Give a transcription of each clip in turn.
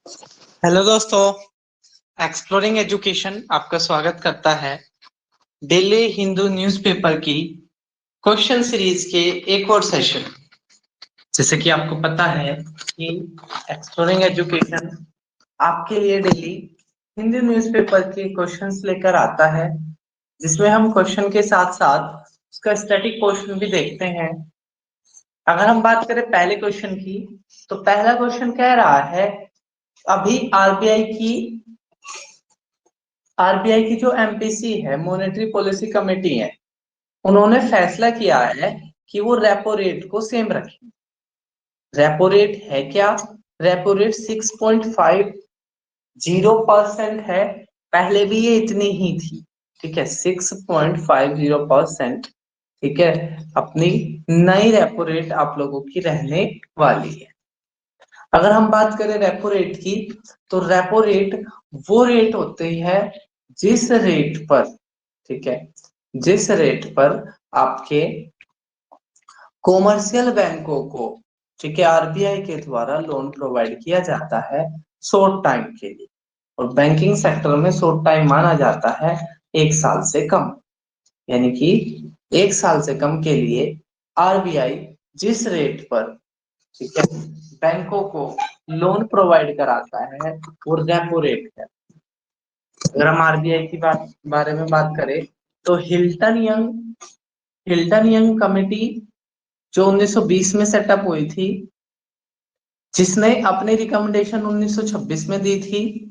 Hello दोस्तों, exploring education आपका स्वागत करता है डेली हिंदू न्यूज़पेपर की क्वेश्चन सीरीज के एक और सेशन। जैसे कि आपको पता है कि एक्सप्लोरिंग एजुकेशन आपके लिए डेली हिंदू न्यूज़पेपर के क्वेश्चंस लेकर आता है, जिसमें हम क्वेश्चन के साथ साथ उसका स्टैटिक पोर्शन भी देखते हैं। अगर हम बात करें पहले क्वेश्चन की, तो पहला क्वेश्चन कह रहा है अभी आरबीआई की जो एमपीसी है, मॉनेटरी पॉलिसी कमेटी है, उन्होंने फैसला किया है कि वो रेपो रेट को सेम रखें। रेपो रेट है क्या? रेपो रेट 6.50% है। पहले भी ये इतनी ही थी, ठीक है, 6.50%। ठीक है, अपनी नई रेपो रेट आप लोगों की रहने वाली है। अगर हम बात करें रेपो रेट की, तो रेपो रेट वो रेट होती है जिस रेट पर, ठीक है, जिस रेट पर आपके कॉमर्शियल बैंकों को, ठीक है, आरबीआई के द्वारा लोन प्रोवाइड किया जाता है शॉर्ट टाइम के लिए। और बैंकिंग सेक्टर में शॉर्ट टाइम माना जाता है 1 साल से कम, यानी कि 1 साल से कम के लिए आरबीआई जिस रेट पर, ठीक है, बैंकों को लोन प्रोवाइड कराता है वो रेपो रेट है। अगर हम आरबीआई की बारे में बात करें, तो हिल्टन यंग कमेटी जो 1920 में सेटअप हुई थी, जिसने अपनी रिकमेंडेशन 1926 में दी थी,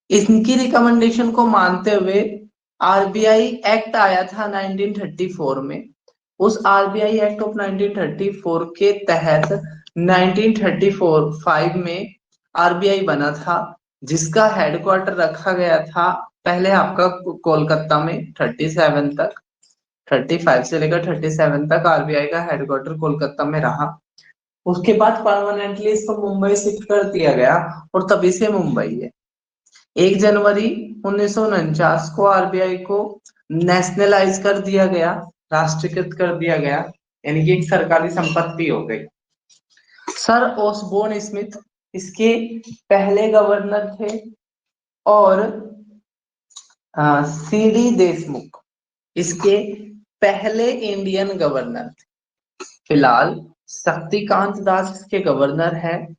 इनकी रिकमेंडेशन को मानते हुए आरबीआई एक्ट आया था 1934 में। उस आरबीआई एक्ट ऑफ 1934 के तहत 1934-5 में आरबीआई बना था, जिसका हेडक्वार्टर रखा गया था पहले आपका कोलकाता में 37 तक, 35 से लेकर 37 तक आरबीआई का हेडक्वार्टर कोलकाता में रहा। उसके बाद परमानेंटली इसको मुंबई शिफ्ट कर दिया गया और तभी से मुंबई है। 1 जनवरी 1949 को आरबीआई को नेशनलाइज कर दिया गया, राष्ट्रीयकृत कर दिया गया, यानी कि एक सरकारी संपत्ति हो गई। सर ओसबोर्न स्मिथ इसके पहले गवर्नर थे और सीडी देशमुख इसके पहले इंडियन गवर्नर थे। फिलहाल शक्तिकांत दास इसके गवर्नर है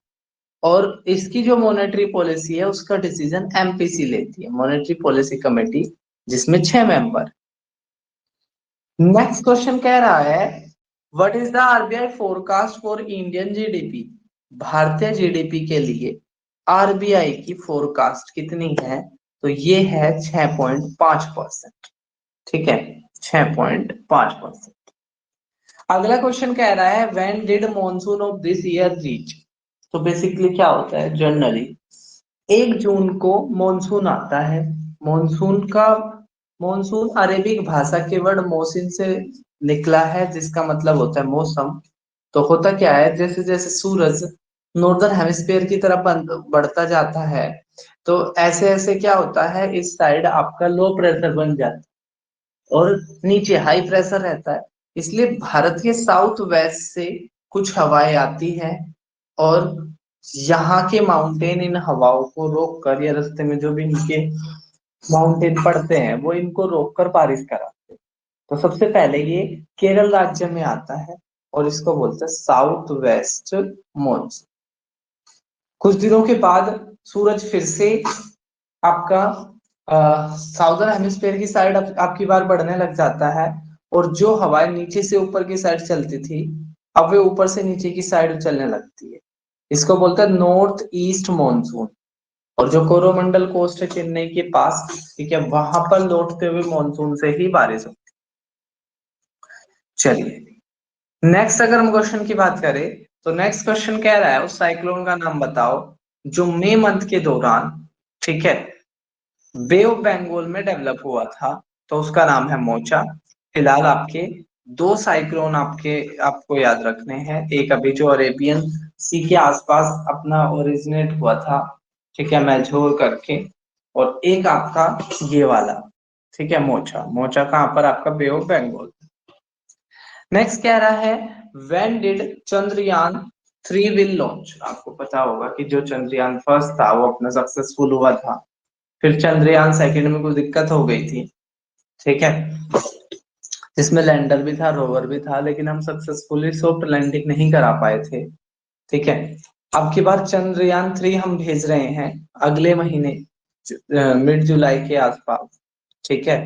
और इसकी जो मॉनेटरी पॉलिसी है उसका डिसीजन एमपीसी लेती है, मॉनेटरी पॉलिसी कमेटी, जिसमें 6 मेंबर। नेक्स्ट क्वेश्चन कह रहा है what is the RBI forecast for Indian GDP? भारतीय जीडीपी के लिए आरबीआई की फोरकास्ट कितनी है? तो ये है 6.5%। ठीक है, 6.5%। अगला क्वेश्चन कह रहा है when did monsoon of this year reach? तो बेसिकली क्या होता है, जनरली 1 जून को मॉनसून आता है। मॉनसून अरेबिक भाषा के वर्ड मौसिन से निकला है, जिसका मतलब होता है मौसम। तो होता क्या है, जैसे जैसे सूरज नॉर्दर्न हेमिस्फीयर की तरफ बढ़ता जाता है, तो ऐसे ऐसे क्या होता है, इस साइड आपका लो प्रेशर बन जाता है और नीचे हाई प्रेशर रहता है। इसलिए भारत के साउथ वेस्ट से कुछ हवाएं आती हैं और यहाँ के माउंटेन इन हवाओं को रोक कर, या रास्ते में जो भी इनके माउंटेन पड़ते हैं वो इनको रोक कर बारिश कराते हैं। तो सबसे पहले ये केरल राज्य में आता है और इसको बोलते हैं साउथ वेस्ट मॉनसून। कुछ दिनों के बाद सूरज फिर से आपका साउदर्न हेमिस्फीयर की साइड आपकी बार बढ़ने लग जाता है और जो हवाएं नीचे से ऊपर की साइड चलती थी, अब वे ऊपर से नीचे की साइड चलने लगती है। इसको बोलते हैं नॉर्थ ईस्ट मॉनसून। और जो कोरोमंडल कोस्ट है चेन्नई के पास, ठीक है, वहां पर लौटते हुए मॉनसून से ही बारिश होती है। चलिए नेक्स्ट अगर हम क्वेश्चन की बात करें, तो नेक्स्ट क्वेश्चन कह रहा है उस साइक्लोन का नाम बताओ जो मई मंथ के दौरान, ठीक है, बे ऑफ बंगाल में डेवलप हुआ था। तो उसका नाम है मोचा। फिलहाल आपके 2 साइक्लोन आपको याद रखने हैं। एक अभी जो अरेबियन सी के आसपास अपना ओरिजिनेट हुआ था, ठीक है, मैझोर करके, और एक आपका ये वाला, ठीक है, मोचा। मोचा कहाँ पर? आपका बे ऑफ बंगाल। नेक्स्ट कह रहा है when did Chandrayaan 3 will launch. आपको पता होगा कि जो चंद्रयान फर्स्ट था वो अपना सक्सेसफुल हुआ था, फिर चंद्रयान सेकंड में कुछ दिक्कत हो गई थी, ठीक है, जिसमें लैंडर भी था रोवर भी था, लेकिन हम सक्सेसफुली सॉफ्ट लैंडिंग नहीं करा पाए थे, ठीक है। अब की बार चंद्रयान 3 हम भेज रहे हैं अगले महीने मिड जुलाई के आसपास, ठीक है।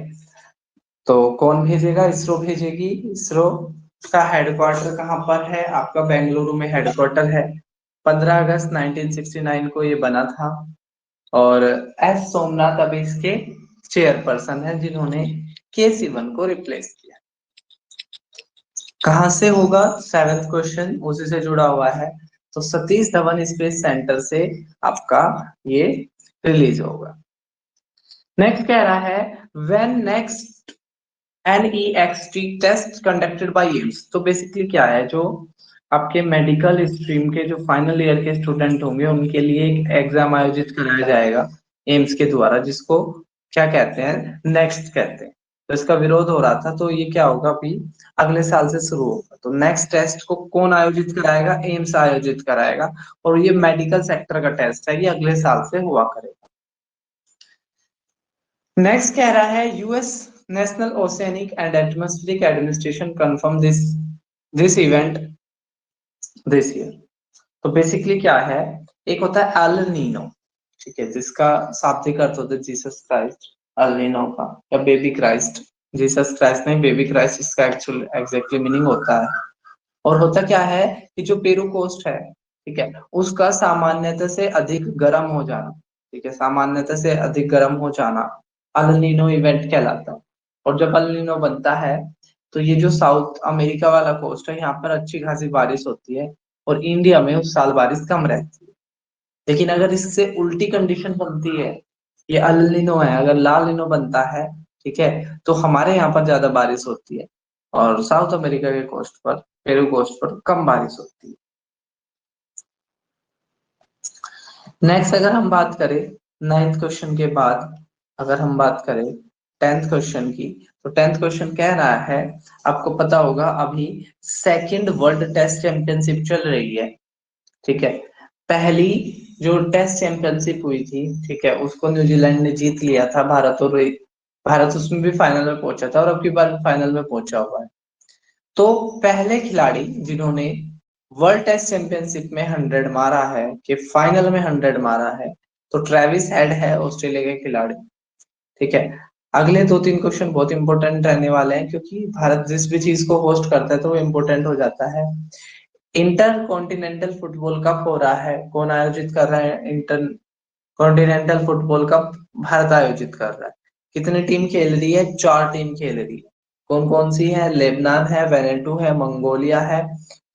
तो कौन भेजेगा? इसरो भेजेगी। इसरो का हेडक्वार्टर कहाँ पर है? आपका बेंगलुरु में हेडक्वार्टर है। 15 अगस्त 1969 को ये बना था, और एस सोमनाथ अभी इसके चेयरपर्सन है, जिन्होंने के सिवन को रिप्लेस किया। कहाँ से होगा? 7th क्वेश्चन उसी से जुड़ा हुआ है। तो सतीश धवन स्पेस सेंटर से आपका ये रिलीज होगा। नेक्स्ट कह रहा है when next NEXT test conducted by AIIMS. तो बेसिकली क्या है, जो आपके मेडिकल स्ट्रीम के जो फाइनल ईयर के स्टूडेंट होंगे उनके लिए एक एग्जाम आयोजित कराया जाएगा एम्स के द्वारा, जिसको क्या कहते हैं? नेक्स्ट कहते हैं। तो इसका विरोध हो रहा था, तो ये क्या होगा, अभी अगले साल से शुरू होगा। तो नेक्स्ट टेस्ट को कौन आयोजित कराएगा? एम्स आयोजित कराएगा, और ये मेडिकल सेक्टर का टेस्ट है, ये अगले साल से हुआ करेगा। नेक्स्ट कह रहा है US national oceanic and atmospheric administration confirm this event this year. तो बेसिकली क्या है, एक होता है एल नीनो, ठीक है, जिसका शाब्दिक अर्थ होता है जीसस क्राइस्ट, एल नीनो का, या बेबी क्राइस्ट। जीसस क्राइस्ट नहीं, बेबी क्राइस्ट इसका एक्चुअल एग्जैक्टली मीनिंग होता है। और होता क्या है कि जो पेरू कोस्ट है, ठीक है, उसका सामान्यता से अधिक गर्म हो जाना, ठीक है, सामान्यता से अधिक गर्म हो जाना अल नीनो इवेंट कहलाता है। और जब अल नीनो बनता है तो ये जो साउथ अमेरिका वाला कोस्ट है, यहाँ पर अच्छी खासी बारिश होती है, और इंडिया में उस साल बारिश कम रहती है। लेकिन अगर इससे उल्टी कंडीशन बनती है, ये अल नीनो है, अगर ला नीनो बनता है, ठीक है, तो हमारे यहाँ पर ज्यादा बारिश होती है, और साउथ अमेरिका के कोस्ट पर, पेरू कोस्ट पर कम बारिश होती है। नेक्स्ट अगर हम बात करें 9th क्वेश्चन के बाद, अगर हम बात करें 10th क्वेश्चन की, तो 10th क्वेश्चन कह रहा है, आपको पता होगा अभी सेकंड वर्ल्ड टेस्ट चैंपियनशिप चल रही है, ठीक है। पहली जो टेस्ट चैंपियनशिप हुई थी, ठीक है, उसको न्यूजीलैंड ने जीत लिया था। भारत उसमें भी फाइनल में पहुंचा था, और अब की बार फाइनल में पहुंचा हुआ है। तो पहले खिलाड़ी जिन्होंने वर्ल्ड टेस्ट चैंपियनशिप में 100 मारा है, कि फाइनल में 100 मारा है, तो ट्रेविस हेड है, ऑस्ट्रेलिया के खिलाड़ी, ठीक है। अगले 2-3 क्वेश्चन बहुत इंपॉर्टेंट रहने वाले हैं, क्योंकि भारत जिस भी चीज को होस्ट करता है तो वो इम्पोर्टेंट हो जाता है। इंटर कॉन्टिनेंटल फुटबॉल कप हो रहा है, कौन आयोजित कर रहा है? Inter continental football cup Bharat आयोजित कर रहा है। कितनी टीम खेल रही है? 4 टीम खेल रही है। कौन कौन सी है? लेबनान है, वेनेटू है, मंगोलिया है,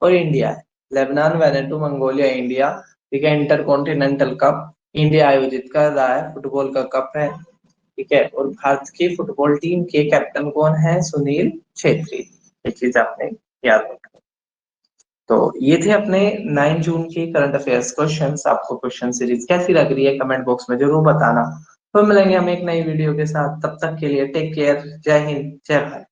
और इंडिया है। लेबनान, वेनेटू, मंगोलिया, इंडिया, ठीक है। इंटर कॉन्टिनेंटल कप इंडिया आयोजित कर रहा है, फुटबॉल का कप है, ठीक है। और भारत की फुटबॉल टीम के कैप्टन कौन है? सुनील छेत्री। ये चीज आपने याद रखना। तो ये थे अपने 9 जून के करंट अफेयर्स क्वेश्चंस। आपको क्वेश्चन सीरीज कैसी लग रही है कमेंट बॉक्स में जरूर बताना। तो मिलेंगे हम एक नई वीडियो के साथ, तब तक के लिए टेक केयर, जय हिंद, जय भारत।